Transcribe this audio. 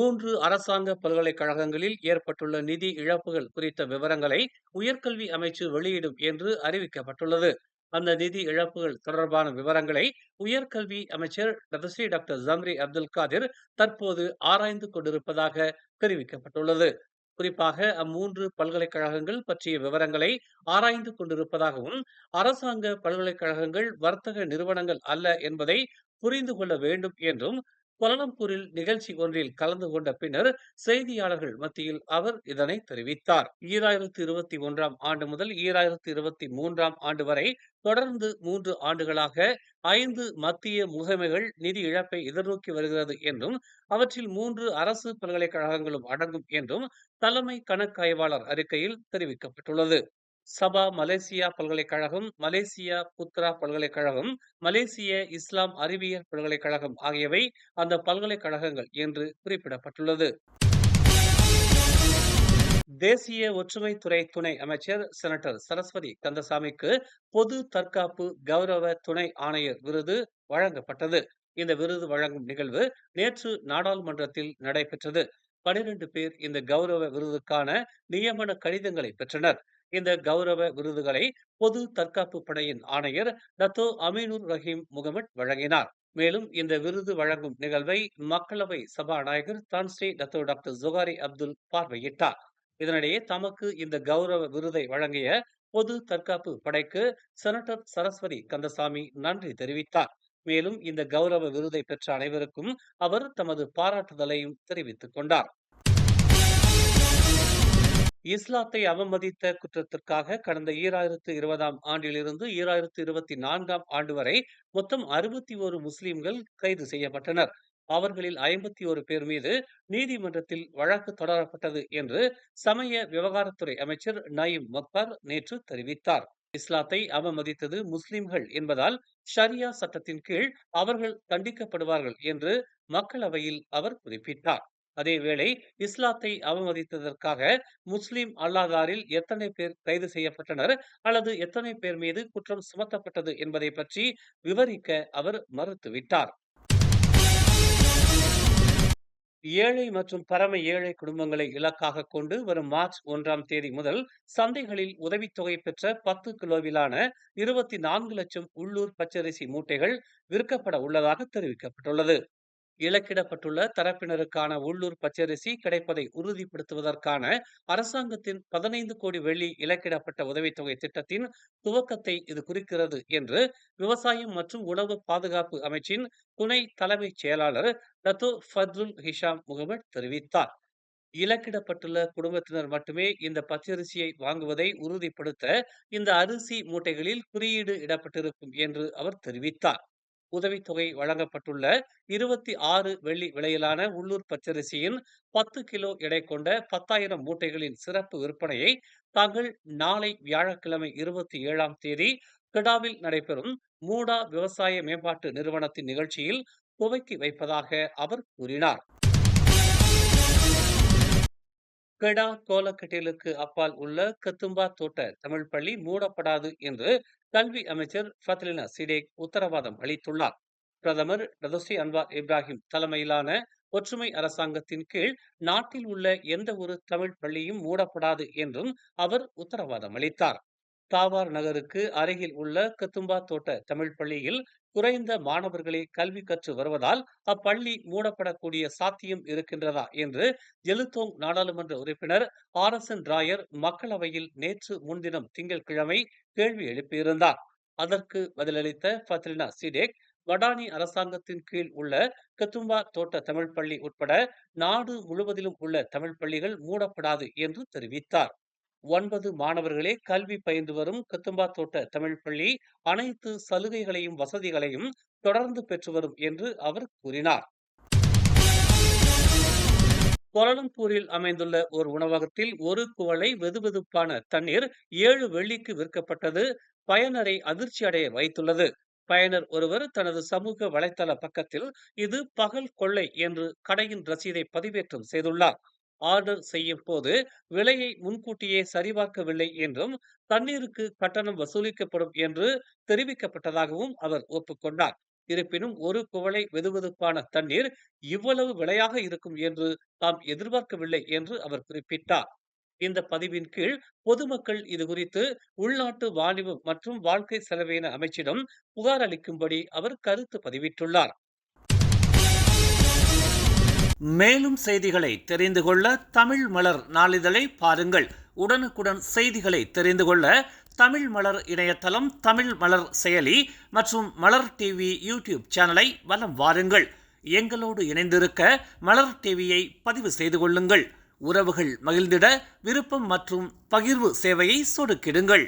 3 அரசாங்க பல்கலைக்கழகங்களில் ஏற்பட்டுள்ள நிதி இழப்புகள் குறித்த விவரங்களை உயர்கல்வி அமைச்சு வெளியிடும் என்று அறிவிக்கப்பட்டுள்ளது. அந்த நிதி இழப்புகள் தொடர்பான விவரங்களை உயர்கல்வி அமைச்சர் டாக்டர் ஜம்ரி அப்துல் காதிர் தற்போது ஆராய்ந்து கொண்டிருப்பதாக தெரிவிக்கப்பட்டுள்ளது. குறிப்பாக அம்மூன்று பல்கலைக்கழகங்கள் பற்றிய விவரங்களை ஆராய்ந்து கொண்டிருப்பதாகவும், அரசாங்க பல்கலைக்கழகங்கள் வர்த்தக நிறுவனங்கள் அல்ல என்பதை புரிந்து கொள்ள வேண்டும் என்றும் கோலாலம்பூரில் நிகழ்ச்சி ஒன்றில் கலந்து கொண்ட பின்னர் செய்தியாளர்கள் மத்தியில் அவர் இதனை தெரிவித்தார். 2021ஆம் ஆண்டு முதல் 2023ஆம் ஆண்டு வரை தொடர்ந்து 3 ஆண்டுகளாக 5 மத்திய முகமைகள் நிதி இழப்பை எதிர்நோக்கி வருகிறது என்றும், அவற்றில் 3 அரசு பல்கலைக்கழகங்களும் அடங்கும் என்றும் தலைமை கணக்காய்வாளர் அறிக்கையில் தெரிவிக்கப்பட்டுள்ளது. சபா மலேசியா பல்கலைக்கழகம், மலேசியா புத்ரா பல்கலைக்கழகம், மலேசிய இஸ்லாம் அறிவியல் பல்கலைக்கழகம் ஆகியவை அந்த பல்கலைக்கழகங்கள் என்று குறிப்பிடப்பட்டுள்ளது. தேசிய ஒற்றுமைத்துறை துணை அமைச்சர் செனட்டர் சரஸ்வதி கந்தசாமிக்கு பொது தற்காப்பு கௌரவ துணை ஆணையர் விருது வழங்கப்பட்டது. இந்த விருது வழங்கும் நிகழ்வு நேற்று நாடாளுமன்றத்தில் நடைபெற்றது. 12 பேர் இந்த கௌரவ விருதுக்கான நியமன கடிதங்களை பெற்றனர். இந்த கௌரவ விருதுகளை பொது தற்காப்பு படையின் ஆணையர் டத்தோ அமீனுர் ரஹீம் முகமட் வழங்கினார். மேலும் இந்த விருது வழங்கும் நிகழ்வை மக்களவை சபாநாயகர் தான்ஸ்ரீ டத்தோ டாக்டர் ஜொகாரி அப்துல் பார்வையிட்டார். இதனிடையே தமக்கு இந்த கௌரவ விருதை வழங்கிய பொது தற்காப்பு படைக்கு செனட்டர் சரஸ்வதி கந்தசாமி நன்றி தெரிவித்தார். மேலும் இந்த கௌரவ விருதை பெற்ற அனைவருக்கும் அவர் தமது பாராட்டுதலையும் தெரிவித்துக் கொண்டார். இஸ்லாத்தை அவமதித்த குற்றத்திற்காக கடந்த 2020ஆம் ஆண்டிலிருந்து 2024ஆம் ஆண்டு வரை மொத்தம் 61 முஸ்லிம்கள் கைது செய்யப்பட்டனர். அவர்களில் 51 பேர் மீது நீதிமன்றத்தில் வழக்கு தொடரப்பட்டது என்று சமய விவகாரத்துறை அமைச்சர் நயீம் மக்பார் நேற்று தெரிவித்தார். இஸ்லாத்தை அவமதித்தது முஸ்லிம்கள் என்பதால் ஷரியா சட்டத்தின் கீழ் அவர்கள் தண்டிக்கப்படுவார்கள் என்று மக்களவையில் அவர் குறிப்பிட்டார். அதேவேளை இஸ்லாத்தை அவமதித்ததற்காக முஸ்லிம் அல்லாதாரில் எத்தனை பேர் கைது செய்யப்பட்டனர் அல்லது எத்தனை பேர் மீது குற்றம் சுமத்தப்பட்டது என்பதை பற்றி விவரிக்க அவர் மறுத்துவிட்டார். ஏழை மற்றும் பரம ஏழை குடும்பங்களை இலக்காக கொண்டு வரும் மார்ச் 1ஆம் தேதி முதல் சந்தைகளில் உதவித்தொகை பெற்ற 10 கிலோவிலான 24 லட்சம் உள்ளூர் பச்சரிசி மூட்டைகள் விற்கப்பட உள்ளதாக தெரிவிக்கப்பட்டுள்ளது. இலக்கிடப்பட்டுள்ள தரப்பினருக்கான உள்ளூர் பச்சரிசி கிடைப்பதை உறுதிப்படுத்துவதற்கான அரசாங்கத்தின் 15 கோடி வெள்ளி இலக்கிடப்பட்ட உதவித்தொகை திட்டத்தின் துவக்கத்தை இது குறிக்கிறது என்று விவசாயம் மற்றும் உணவு பாதுகாப்பு அமைச்சின் துணை தலைமைச் செயலாளர் டத்தோ ஃபத்லுல் ஹிஷாம் முகமட் தெரிவித்தார். இலக்கிடப்பட்டுள்ள குடும்பத்தினர் மட்டுமே இந்த பச்சரிசியை வாங்குவதை உறுதிப்படுத்த இந்த அரிசி மூட்டைகளில் குறியீடு இடப்பட்டிருக்கும் என்று அவர் தெரிவித்தார். உதவித்தொகை வழங்கப்பட்டுள்ள 26 வெள்ளி விலையிலான உள்ளூர் பச்சரிசியின் 10 கிலோ எடை கொண்ட 10,000 மூட்டைகளின் சிறப்பு விற்பனையை தாங்கள் நாளை வியாழக்கிழமை 27ஆம் தேதி கெடாவில் நடைபெறும் மூடா விவசாய மேம்பாட்டு நிறுவனத்தின் நிகழ்ச்சியில் துவக்கி வைப்பதாக அவர் கூறினார். கெடா கோலக்கட்டிலுக்கு அப்பால் உள்ள கத்தும்பா தோட்ட தமிழ் பள்ளி மூடப்படாது என்று கல்வி அமைச்சர் ஃபத்லினா சிடேக் உத்தரவாதம் அளித்துள்ளார். பிரதமர் டதோஸ்ரீ அன்வார் இப்ராஹிம் தலைமையிலான ஒற்றுமை அரசாங்கத்தின் கீழ் நாட்டில் உள்ள எந்த ஒரு தமிழ் பள்ளியும் மூடப்படாது என்றும் அவர் உத்தரவாதம் அளித்தார். தாவார் நகருக்கு அருகில் உள்ள கத்தும்பா தோட்ட தமிழ் பள்ளியில் குறைந்த மாணவர்களே கல்வி கற்று வருவதால் அப்பள்ளி மூடப்படக்கூடிய சாத்தியம் இருக்கின்றதா என்று ஜெலுத்தோங் நாடாளுமன்ற உறுப்பினர் RSN ராயர் மக்களவையில் நேற்று முன்தினம் திங்கட்கிழமை கேள்வி எழுப்பியிருந்தார். அதற்கு பதிலளித்த ஃபத்லினா சிடேக், வடானி அரசாங்கத்தின் கீழ் உள்ள கத்தும்பா தோட்ட தமிழ் பள்ளி உட்பட நாடு முழுவதிலும் உள்ள தமிழ் பள்ளிகள் மூடப்படாது என்று தெரிவித்தார். 9 மாணவர்களே கல்வி பயின்று வரும் கத்தும்பா தோட்ட தமிழ் பள்ளி அனைத்து சலுகைகளையும் வசதிகளையும் தொடர்ந்து பெற்று வரும் என்று அவர் கூறினார். கோலாலம்பூரில் அமைந்துள்ள ஒரு உணவகத்தில் ஒரு குவளை வெதுவெதுப்பான தண்ணீர் 7 வெள்ளிக்கு விற்கப்பட்டது பயனரை அதிர்ச்சி அடைய வைத்துள்ளது. பயனர் ஒருவர் தனது சமூக வலைத்தள பக்கத்தில் இது பகல் கொள்ளை என்று கடையின் ரசீதை பதிவேற்றம் செய்துள்ளார். ஆர்டர் செய்யும் போது விலையை முன்கூட்டியே சரிபார்க்கவில்லை என்றும் தண்ணீருக்கு கட்டணம் வசூலிக்கப்படும் என்று தெரிவிக்கப்பட்டதாகவும் அவர் ஒப்புக்கொண்டார். இருப்பினும் ஒரு குவளை வெதுவெதுப்பான தண்ணீர் இவ்வளவு விலையாக இருக்கும் என்று தாம் எதிர்பார்க்கவில்லை என்று அவர் குறிப்பிட்டார். இந்த பதிவின் கீழ் பொதுமக்கள் இது குறித்து உள்நாட்டு வாணிபம் மற்றும் வாழ்க்கை செலவின அமைச்சிடம் புகார் அளிக்கும்படி அவர் கருத்து பதிவிட்டுள்ளார். மேலும் செய்திகளை தெரிந்து கொள்ள தமிழ் மலர் நாளிதழை பாருங்கள். உடனுக்குடன் செய்திகளை தெரிந்து கொள்ள தமிழ் மலர் இணையதளம், தமிழ் மலர் செயலி மற்றும் மலர் டிவி யூடியூப் சேனலை வலம் வாருங்கள். எங்களோடு இணைந்திருக்க மலர் டிவியை பதிவு செய்து கொள்ளுங்கள். உறவுகள் மகிழ்ந்திட விருப்பம் மற்றும் பகிர்வு சேவையை சொடுக்கிடுங்கள்.